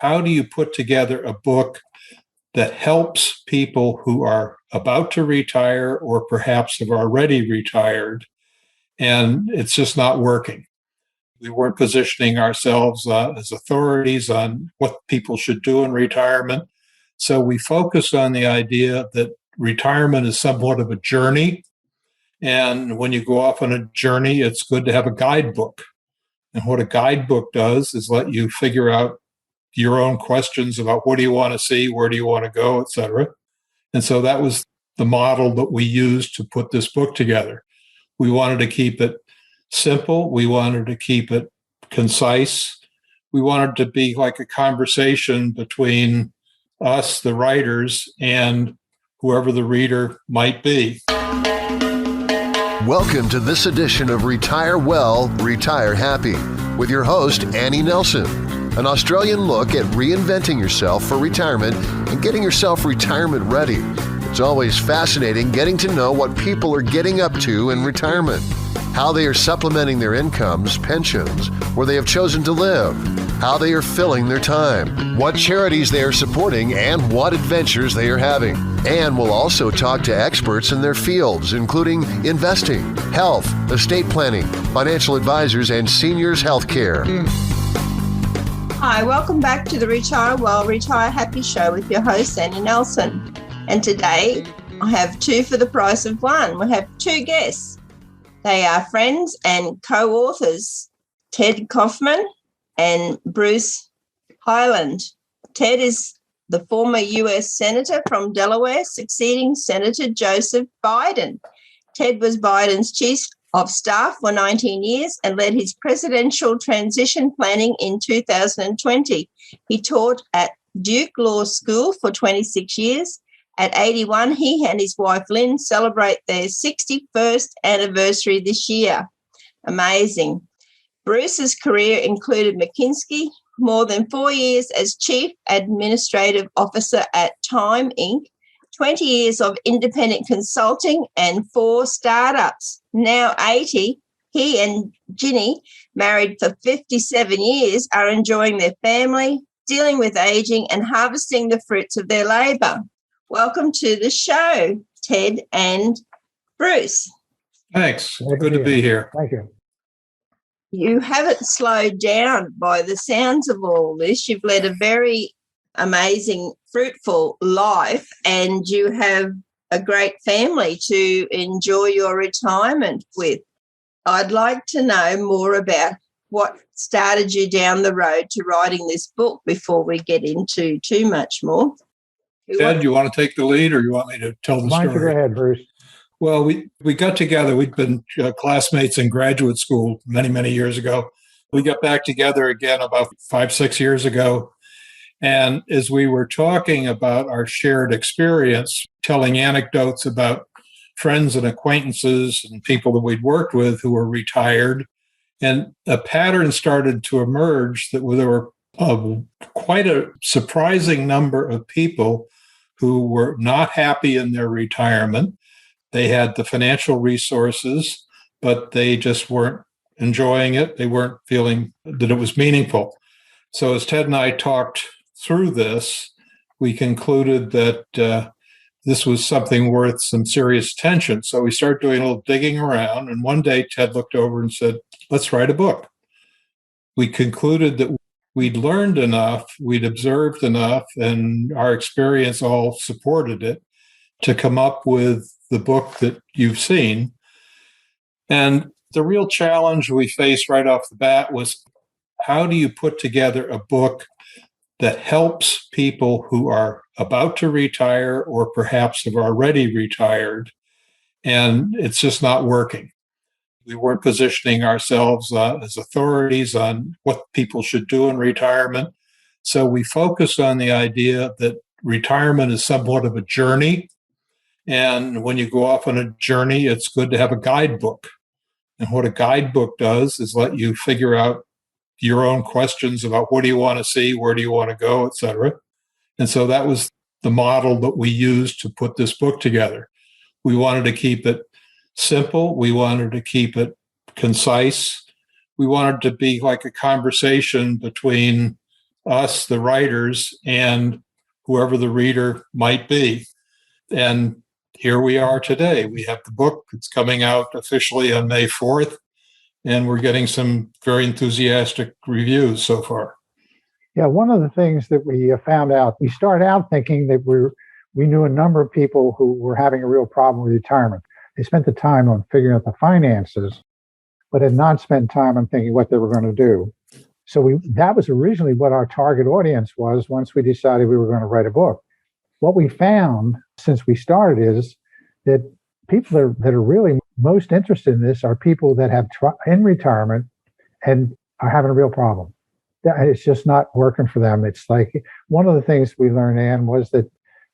how do you put together a book that helps people who are about to retire or perhaps have already retired, and it's just not working. We weren't positioning ourselves as authorities on what people should do in retirement. So we focused on the idea that retirement is somewhat of a journey. And when you go off on a journey, it's good to have a guidebook. And what a guidebook does is let you figure out your own questions about what do you want to see, where do you want to go, et cetera. And so that was the model that we used to put this book together. We wanted to keep it simple. We wanted to keep it concise. We wanted to be like a conversation between us, the writers, and whoever the reader might be. Welcome to this edition of Retire Well, Retire Happy with your host, Annie Nelson. An Australian look at reinventing yourself for retirement and getting yourself retirement ready. It's always fascinating getting to know what people are getting up to in retirement, how they are supplementing their incomes, pensions, where they have chosen to live, how they are filling their time, what charities they are supporting, and what adventures they are having. And we'll also talk to experts in their fields, including investing, health, estate planning, financial advisors, and seniors health care. Hi, welcome back to the Retire Well, Retire Happy show with your host, Annie Nelson. And today I have two for the price of one. We have two guests. They are friends and co-authors, Ted Kaufman and Bruce Hiland. Ted is the former U.S. Senator from Delaware, succeeding Senator Joseph Biden. Ted was Biden's chief of staff for 19 years and led his presidential transition planning in 2020. He taught at Duke Law School for 26 years. At 81, he and his wife Lynn celebrate their 61st anniversary this year. Amazing. Bruce's career included McKinsey, more than 4 years as Chief Administrative Officer at Time Inc., 20 years of independent consulting, and 4 startups. Now 80, he and Ginny, married for 57 years, are enjoying their family, dealing with aging, and harvesting the fruits of their labour. Welcome to the show, Ted and Bruce. Thanks. Good to be here. Thank you. You haven't slowed down by the sounds of all this. You've led a very amazing, fruitful life, and you have a great family to enjoy your retirement with. I'd like to know more about what started you down the road to writing this book before we get into too much more. Ted, you want to take the lead or you want me to tell the story? Why don't you go ahead, Bruce? Well, we got together. We'd been classmates in graduate school many, many years ago. We got back together again about 5-6 years ago. And as we were talking about our shared experience, telling anecdotes about friends and acquaintances and people that we'd worked with who were retired, and a pattern started to emerge that there were quite a surprising number of people who were not happy in their retirement. They had the financial resources, but they just weren't enjoying it. They weren't feeling that it was meaningful. So as Ted and I talked through this, we concluded that this was something worth some serious attention. So we started doing a little digging around. And one day Ted looked over and said, let's write a book. We concluded that we'd learned enough, we'd observed enough, and our experience all supported it to come up with the book that you've seen. And the real challenge we faced right off the bat was, how do you put together a book that helps people who are about to retire or perhaps have already retired, and it's just not working? We weren't positioning ourselves as authorities on what people should do in retirement. So we focused on the idea that retirement is somewhat of a journey. And when you go off on a journey, it's good to have a guidebook. And what a guidebook does is let you figure out your own questions about what do you want to see, where do you want to go, et cetera. And so that was the model that we used to put this book together. We wanted to keep it simple. We wanted to keep it concise. We wanted to be like a conversation between us, the writers, and whoever the reader might be. And here we are today. We have the book. It's coming out officially on May 4th, and we're getting some very enthusiastic reviews so far. Yeah, one of the things that we found out, we started out thinking that we knew a number of people who were having a real problem with retirement. They spent the time on figuring out the finances, but had not spent time on thinking what they were going to do. So that was originally what our target audience was once we decided we were going to write a book. What we found since we started is that people that are really most interested in this are people that have in retirement and are having a real problem. It's just not working for them. It's like one of the things we learned, Ann, was that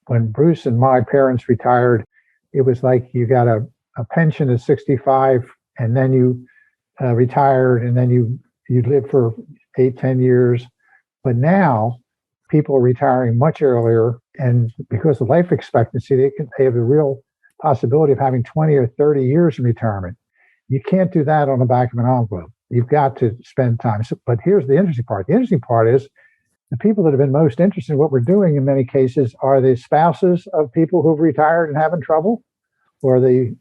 when Bruce and my parents retired, it was like you got a pension at 65 and then you retired and then you lived for 8-10 years. But now people are retiring much earlier, and because of life expectancy, they have a real possibility of having 20 or 30 years in retirement. You can't do that on the back of an envelope. You've got to spend time. But here's the interesting part. The interesting part is the people that have been most interested in what we're doing in many cases are the spouses of people who've retired and having trouble, or the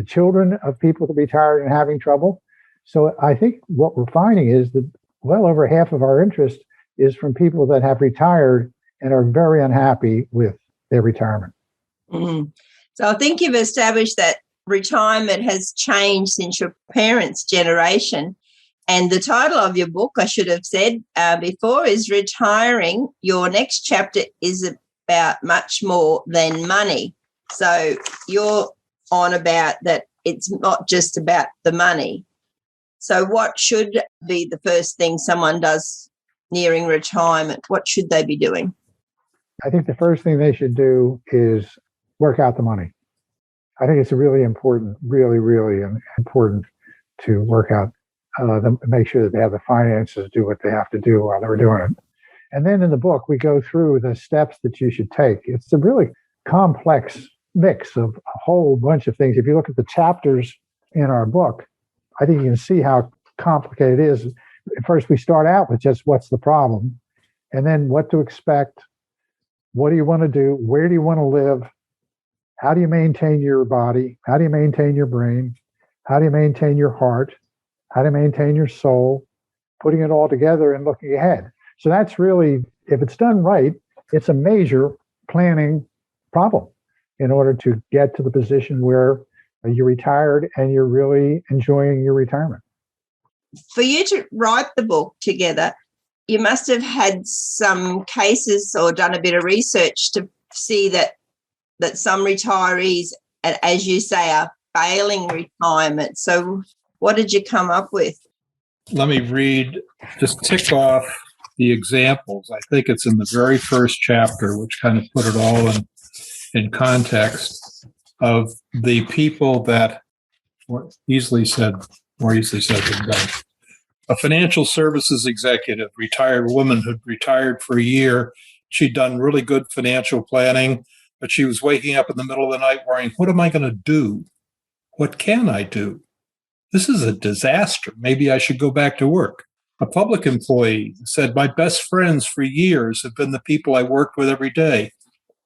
children of people who retired and having trouble. So I think what we're finding is that well over half of our interest is from people that have retired and are very unhappy with their retirement. Mm-hmm. So I think you've established that retirement has changed since your parents' generation. And the title of your book, I should have said before, is Retiring. Your next chapter is about much more than money. So you're on about that it's not just about the money. So what should be the first thing someone does nearing retirement? What should they be doing? I think the first thing they should do is work out the money. I think it's really important, really, really important to work out, make sure that they have the finances to do what they have to do while they're doing it. And then in the book, we go through the steps that you should take. It's a really complex mix of a whole bunch of things. If you look at the chapters in our book, I think you can see how complicated it is. First, we start out with just what's the problem, and then what to expect, what do you want to do, where do you want to live, how do you maintain your body, how do you maintain your brain, how do you maintain your heart, how to maintain your soul, putting it all together and looking ahead. So that's really, if it's done right, it's a major planning problem in order to get to the position where you're retired and you're really enjoying your retirement. For you to write the book together, you must have had some cases or done a bit of research to see that some retirees, as you say, are failing retirement. So what did you come up with? Let me just tick off the examples. I think it's in the very first chapter, which kind of put it all in context of the people that more easily said than done. A financial services executive, retired woman who'd retired for a year. She'd done really good financial planning, but she was waking up in the middle of the night worrying, what am I going to do? What can I do? This is a disaster. Maybe I should go back to work. A public employee said, my best friends for years have been the people I worked with every day.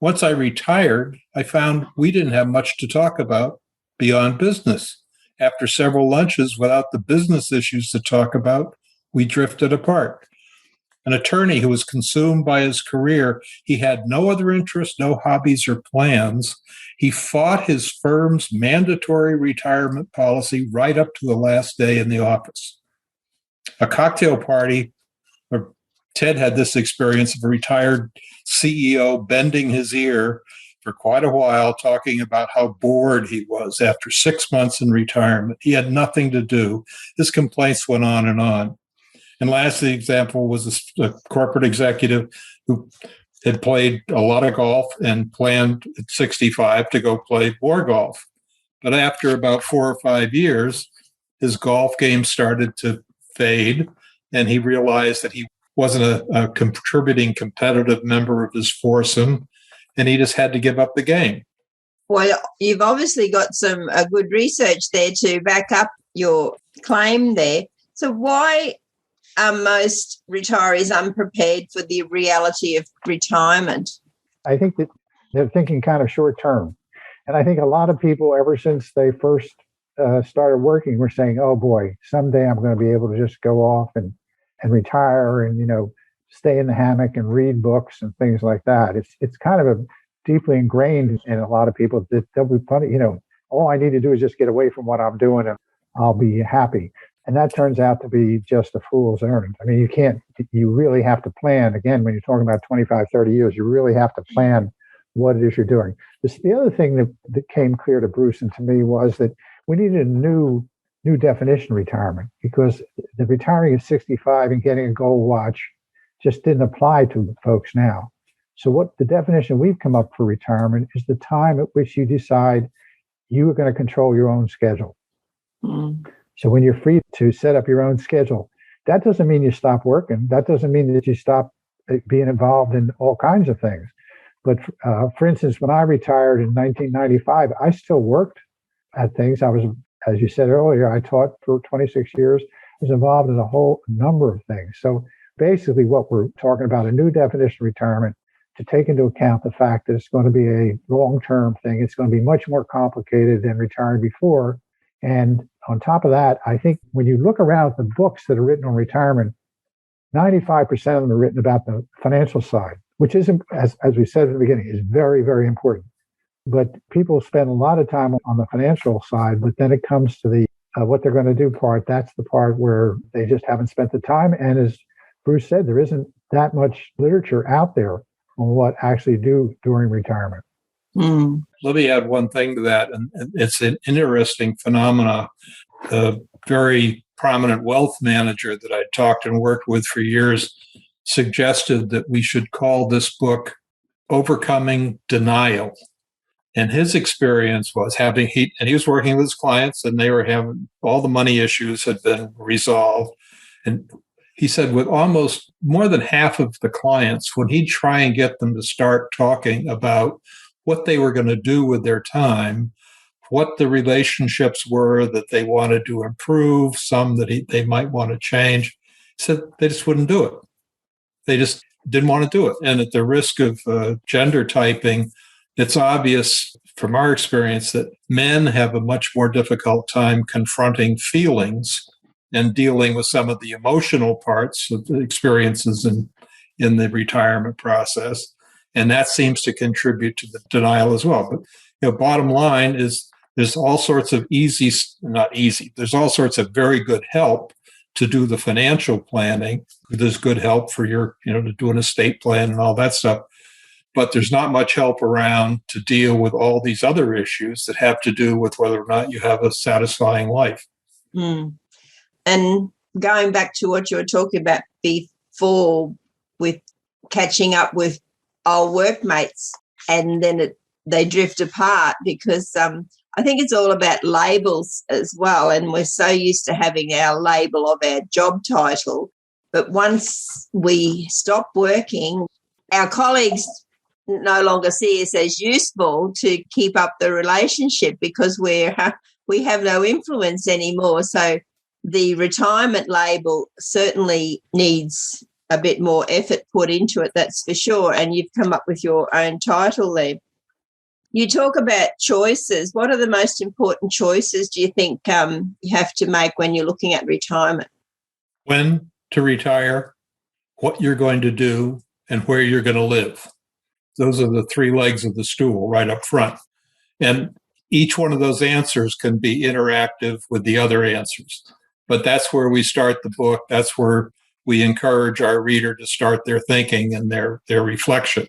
Once I retired, I found we didn't have much to talk about beyond business. After several lunches without the business issues to talk about, we drifted apart. An attorney who was consumed by his career, he had no other interests, no hobbies or plans. He fought his firm's mandatory retirement policy right up to the last day in the office. A cocktail party, Ted had this experience of a retired CEO bending his ear for quite a while, talking about how bored he was after 6 months in retirement. He had nothing to do. His complaints went on and on. And last example was a corporate executive who had played a lot of golf and planned at 65 to go play more golf. But after about 4 or 5 years, his golf game started to fade, and he realized that he wasn't a contributing competitive member of his foursome, and he just had to give up the game. Well, you've obviously got some good research there to back up your claim there. So why are most retirees unprepared for the reality of retirement? I think that they're thinking kind of short term. And I think a lot of people, ever since they first started working, were saying, oh boy, someday I'm going to be able to just go off and retire and, stay in the hammock and read books and things like that. It's kind of a deeply ingrained in a lot of people that they'll be funny, all I need to do is just get away from what I'm doing and I'll be happy. And that turns out to be just a fool's errand. I mean, you really have to plan. Again, when you're talking about 25, 30 years, you really have to plan what it is you're doing. The other thing that came clear to Bruce and to me was that we needed a new definition of retirement, because the retiring at 65 and getting a gold watch just didn't apply to folks now. So what the definition we've come up for retirement is the time at which you decide you are going to control your own schedule. Mm. So when you're free to set up your own schedule, that doesn't mean you stop working. That doesn't mean that you stop being involved in all kinds of things. But for instance, when I retired in 1995, I still worked at things. I was, as you said earlier, I taught for 26 years. I was involved in a whole number of things. So basically what we're talking about, a new definition of retirement to take into account the fact that it's going to be a long-term thing. It's going to be much more complicated than retiring before. And on top of that, I think when you look around at the books that are written on retirement, 95% of them are written about the financial side, which is, as we said at the beginning, is very, very important. But people spend a lot of time on the financial side, but then it comes to the what they're going to do part. That's the part where they just haven't spent the time. And as Bruce said, there isn't that much literature out there on what actually do during retirement. Mm. Let me add one thing to that, and it's an interesting phenomena. A very prominent wealth manager that I talked and worked with for years suggested that we should call this book Overcoming Denial. And his experience was he was working with his clients, and they were having all the money issues had been resolved. And he said with almost more than half of the clients, when he'd try and get them to start talking about what they were going to do with their time, what the relationships were that they wanted to improve, some that they might want to change, he said they just wouldn't do it. They just didn't want to do it. And at the risk of gender typing, it's obvious from our experience that men have a much more difficult time confronting feelings and dealing with some of the emotional parts of the experiences in the retirement process. And that seems to contribute to the denial as well. But bottom line is there's all sorts of there's all sorts of very good help to do the financial planning. There's good help for to do an estate plan and all that stuff. But there's not much help around to deal with all these other issues that have to do with whether or not you have a satisfying life. Mm. And going back to what you were talking about before with catching up with old workmates, and then they drift apart because I think it's all about labels as well. And we're so used to having our label of our job title. But once we stop working, our colleagues no longer see us as useful to keep up the relationship because we have no influence anymore. So the retirement label certainly needs a bit more effort put into it, that's for sure. And you've come up with your own title there. You talk about choices. What are the most important choices do you think you have to make when you're looking at retirement? When to retire, what you're going to do, and where you're going to live. Those are the three legs of the stool right up front. And each one of those answers can be interactive with the other answers. But that's where we start the book. That's where we encourage our reader to start their thinking and their reflection.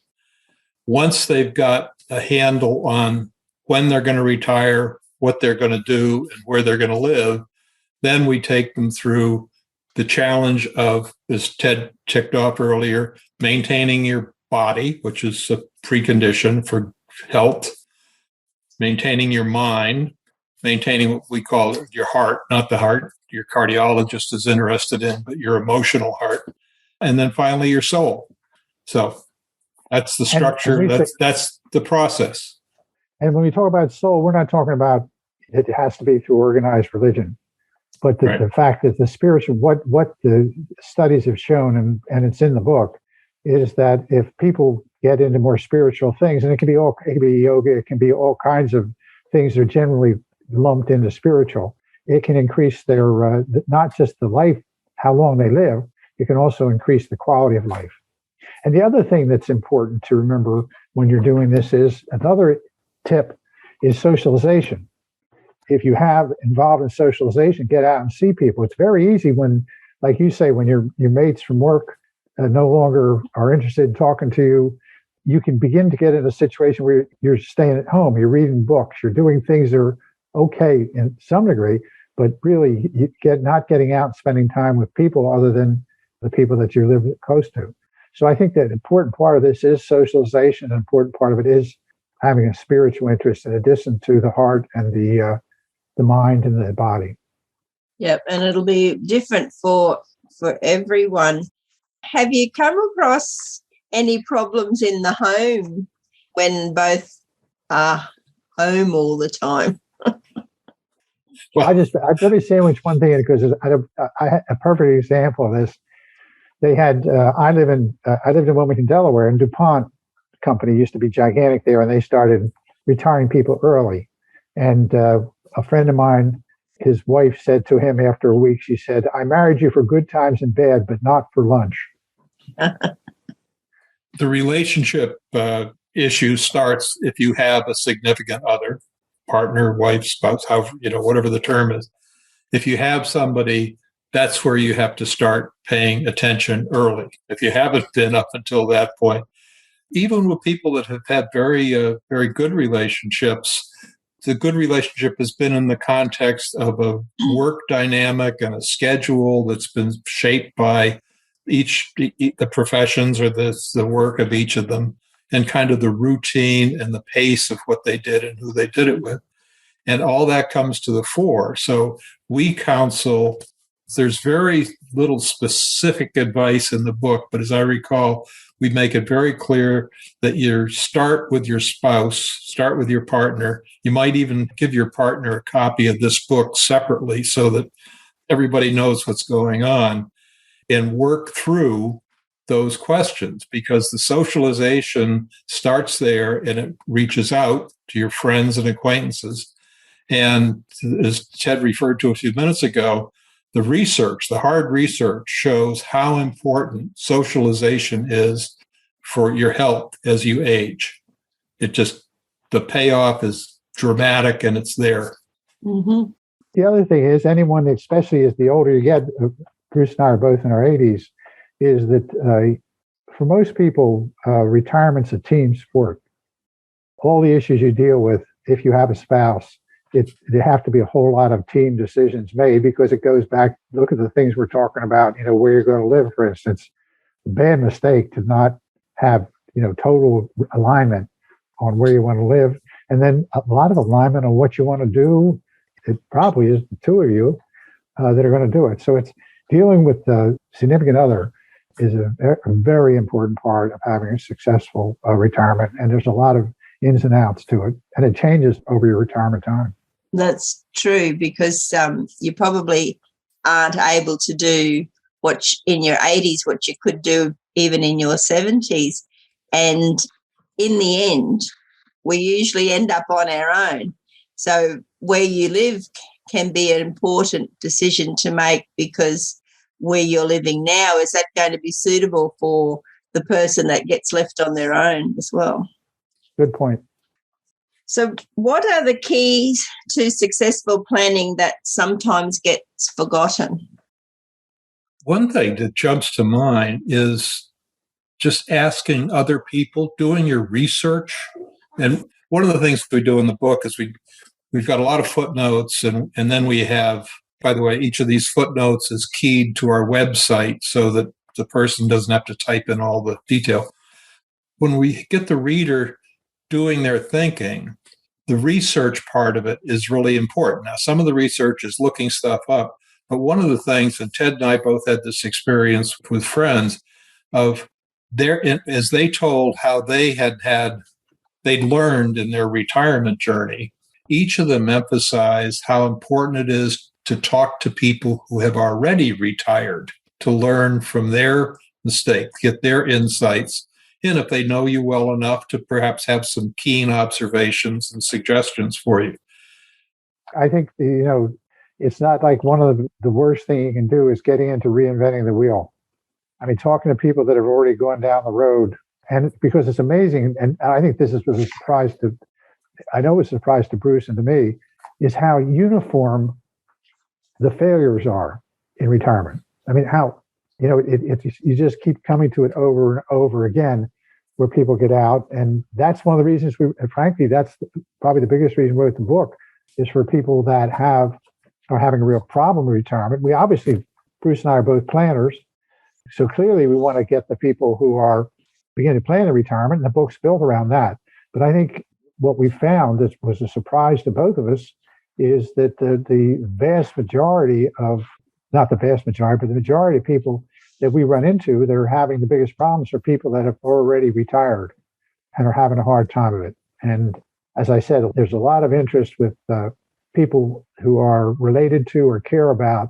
Once they've got a handle on when they're going to retire, what they're going to do, and where they're going to live, then we take them through the challenge of, as Ted ticked off earlier, maintaining your body, which is a precondition for health, maintaining your mind, maintaining what we call your heart, not the heart your cardiologist is interested in, but your emotional heart, and then finally your soul. So that's the structure. That's the process. And when we talk about soul, we're not talking about it has to be through organized religion. But the fact that the spiritual, what the studies have shown, and it's in the book, is that if people get into more spiritual things, and it can be yoga, it can be all kinds of things that are generally lumped into spiritual, it can increase their, not just the life, how long they live, it can also increase the quality of life. And the other thing that's important to remember when you're doing this is, another tip is socialization. If you have involved in socialization, get out and see people. It's very easy when, like you say, when your mates from work no longer are interested in talking to you, you can begin to get in a situation where you're staying at home, you're reading books, you're doing things that are okay in some degree, but really not getting out and spending time with people other than the people that you live close to. So I think that an important part of this is socialization. An important part of it is having a spiritual interest in addition to the heart and the mind and the body. Yep, and it'll be different for everyone. Have you come across any problems in the home when both are home all the time? Well, let me sandwich one thing in, because I had a perfect example of this. They had I lived in Wilmington, Delaware, and DuPont company used to be gigantic there, and they started retiring people early. And a friend of mine, his wife said to him after a week, she said, "I married you for good times and bad, but not for lunch." The relationship issue starts if you have a significant other, partner, wife, spouse, however, whatever the term is. If you have somebody, that's where you have to start paying attention early. If you haven't been up until that point, even with people that have had very, very good relationships, the good relationship has been in the context of a work dynamic and a schedule that's been shaped by the professions or the work of each of them, and kind of the routine and the pace of what they did and who they did it with. And all that comes to the fore. So we counsel, there's very little specific advice in the book, but as I recall, we make it very clear that you start with your spouse, start with your partner. You might even give your partner a copy of this book separately so that everybody knows what's going on, and work through those questions, because the socialization starts there and it reaches out to your friends and acquaintances. And as Ted referred to a few minutes ago, the hard research shows how important socialization is for your health as you age. The payoff is dramatic and it's there. Mm-hmm. The other thing is, anyone, especially as the older you get, Bruce and I are both in our 80s, is that for most people, retirement's a team sport. All the issues you deal with, if you have a spouse, there have to be a whole lot of team decisions made, because it goes back, look at the things we're talking about, where you're going to live, for instance. A bad mistake to not have, total alignment on where you want to live. And then a lot of alignment on what you want to do. It probably is the two of you that are going to do it. So it's dealing with the significant other is a very important part of having a successful retirement. And there's a lot of ins and outs to it. And it changes over your retirement time. That's true, because you probably aren't able to do what in your 80s, what you could do even in your 70s. And in the end, we usually end up on our own. So where you live can be an important decision to make, because where you're living now, is that going to be suitable for the person that gets left on their own as well? Good point. So what are the keys to successful planning that sometimes gets forgotten? One thing that jumps to mind is just asking other people, doing your research. And one of the things we do in the book is we've got a lot of footnotes, and then we have, by the way, each of these footnotes is keyed to our website so that the person doesn't have to type in all the detail. When we get the reader doing their thinking, the research part of it is really important. Now, some of the research is looking stuff up, but one of the things, and Ted and I both had this experience with friends, of as they told how they'd learned in their retirement journey, each of them emphasized how important it is to talk to people who have already retired, to learn from their mistakes, get their insights, and if they know you well enough, to perhaps have some keen observations and suggestions for you. I think, it's not like one of the worst thing you can do is getting into reinventing the wheel. I mean, talking to people that have already gone down the road, and because it's amazing, and I think this was a surprise I know it was a surprise to Bruce and to me, is how uniform the failures are in retirement. I mean, how, you just keep coming to it over and over again where people get out. And that's one of the reasons frankly, that's probably the biggest reason we wrote the book, is for people that are having a real problem with retirement. We obviously, Bruce and I are both planners. So clearly we want to get the people who are beginning to plan in retirement, and the book's built around that. But I think what we found that was a surprise to both of us is that the vast majority of, not the vast majority, but the majority of people that we run into that are having the biggest problems are people that have already retired and are having a hard time of it. And as I said, there's a lot of interest with people who are related to or care about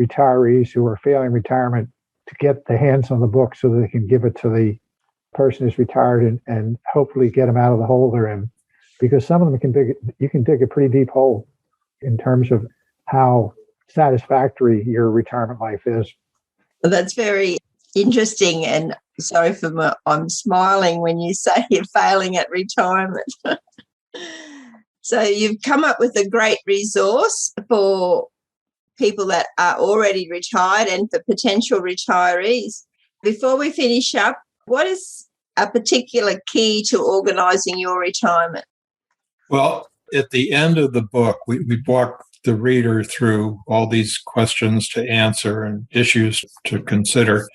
retirees who are failing retirement to get their hands on the book so that they can give it to the person who's retired and hopefully get them out of the hole they're in. Because some of them you can dig a pretty deep hole in terms of how satisfactory your retirement life is. That's very interesting. And sorry I'm smiling when you say you're failing at retirement. So you've come up with a great resource for people that are already retired and for potential retirees. Before we finish up, what is a particular key to organising your retirement? Well, at the end of the book, we walk the reader through all these questions to answer and issues to consider.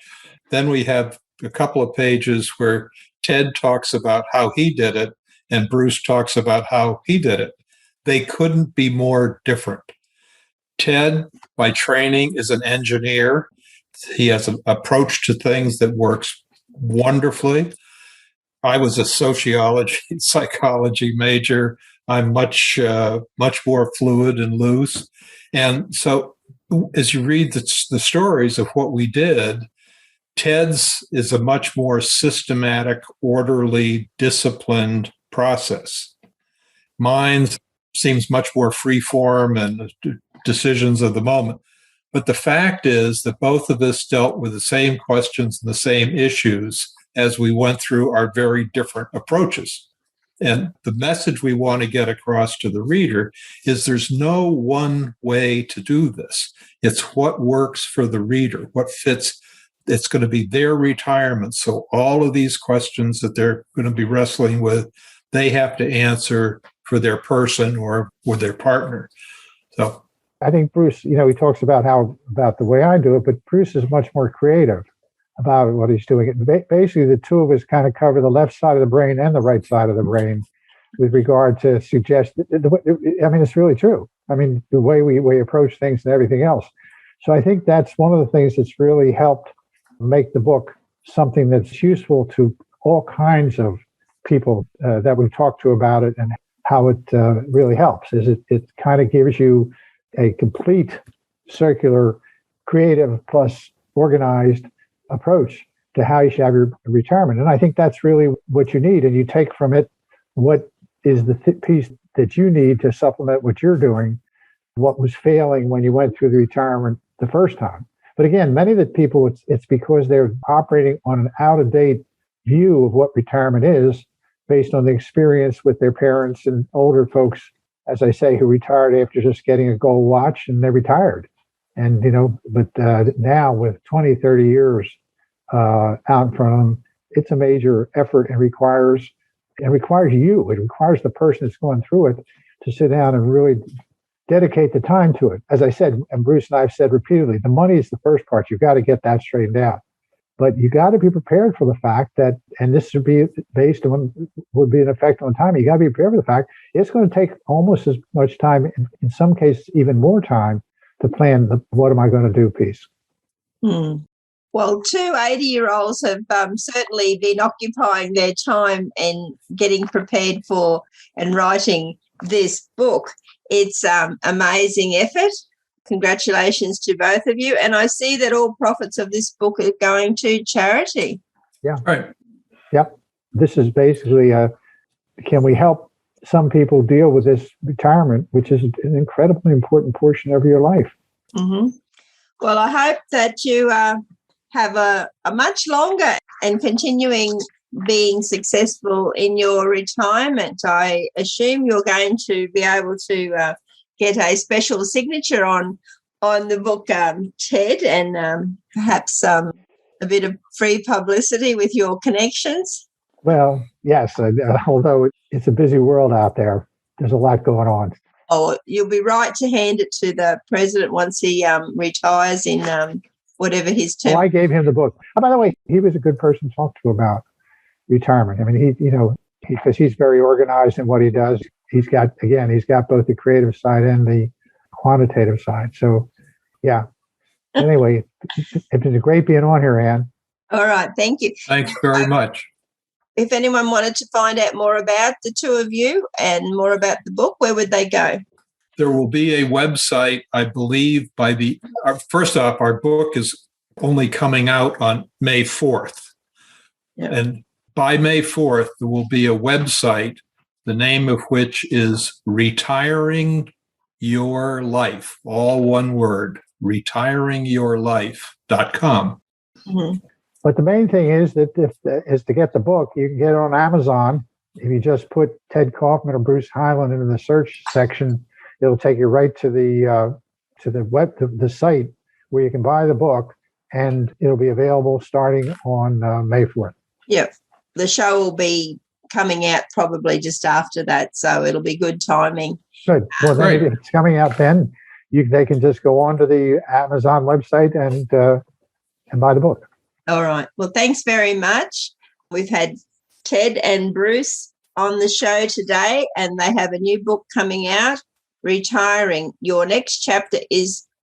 Then we have a couple of pages where Ted talks about how he did it and Bruce talks about how he did it. They couldn't be more different. Ted, by training, is an engineer. He has an approach to things that works wonderfully. I was a sociology and psychology major. I'm much more fluid and loose. And so as you read the stories of what we did, Ted's is a much more systematic, orderly, disciplined process. Mine seems much more free-form and decisions of the moment. But the fact is that both of us dealt with the same questions and the same issues as we went through our very different approaches. And the message we want to get across to the reader is there's no one way to do this. It's what works for the reader, what fits. It's going to be their retirement. So all of these questions that they're going to be wrestling with, they have to answer for their person or with their partner. So I think Bruce, he talks about the way I do it, but Bruce is much more creative about what he's doing. Basically, the two of us kind of cover the left side of the brain and the right side of the brain with regard to suggest. I mean, it's really true. I mean, the way we approach things and everything else. So I think that's one of the things that's really helped make the book something that's useful to all kinds of people that we've talked to about it, and how it really helps is it kind of gives you a complete circular, creative plus organized approach to how you should have your retirement. And I think that's really what you need. And you take from it what is the piece that you need to supplement what you're doing, what was failing when you went through the retirement the first time. But again, many of the people, it's because they're operating on an out-of-date view of what retirement is based on the experience with their parents and older folks, as I say, who retired after just getting a gold watch and they retired. And, but now with 20, 30 years out in front of them, it's a major effort and requires you. It requires the person that's going through it to sit down and really dedicate the time to it. As I said, and Bruce and I have said repeatedly, the money is the first part. You've got to get that straightened out. But you got to be prepared for the fact that, and this would be based on, would be an effect on time, you got to be prepared for the fact it's going to take almost as much time, in some cases even more time, to plan the what am I going to do piece. Well, two 80-year-olds have certainly been occupying their time in getting prepared for and writing this book. It's amazing effort. Congratulations to both of you. And I see that all profits of this book are going to charity. Yeah. Right. Yep. This is basically can we help some people deal with this retirement, which is an incredibly important portion of your life. Mm-hmm. Well, I hope that you have a much longer and continuing being successful in your retirement. I assume you're going to be able to get a special signature on the book, Ted, and perhaps a bit of free publicity with your connections. Well, yes, although it's a busy world out there, there's a lot going on. Oh, you'll be right to hand it to the president once he retires in whatever his term. Oh, I gave him the book. Oh, by the way, he was a good person to talk to about retirement. I mean, because he's very organized in what he does. He's got both the creative side and the quantitative side. So, yeah. Anyway, it's been great being on here, Ann. All right. Thank you. Thanks very much. If anyone wanted to find out more about the two of you and more about the book, where would they go? There will be a website, I believe, first off, our book is only coming out on May 4th. Yeah. And by May 4th, there will be a website, the name of which is Retiring Your Life, all one word, retiringyourlife.com. Mm-hmm. But the main thing is to get the book. You can get it on Amazon. If you just put Ted Kaufman or Bruce Hiland into the search section, it'll take you right to the site where you can buy the book, and it'll be available starting on May 4th. Yep. The show will be coming out probably just after that, so it'll be good timing. Good. Well, then if it's coming out then, they can just go on to the Amazon website and buy the book. All right. Well, thanks very much. We've had Ted and Bruce on the show today, and they have a new book coming out, Retiring. Your next chapter is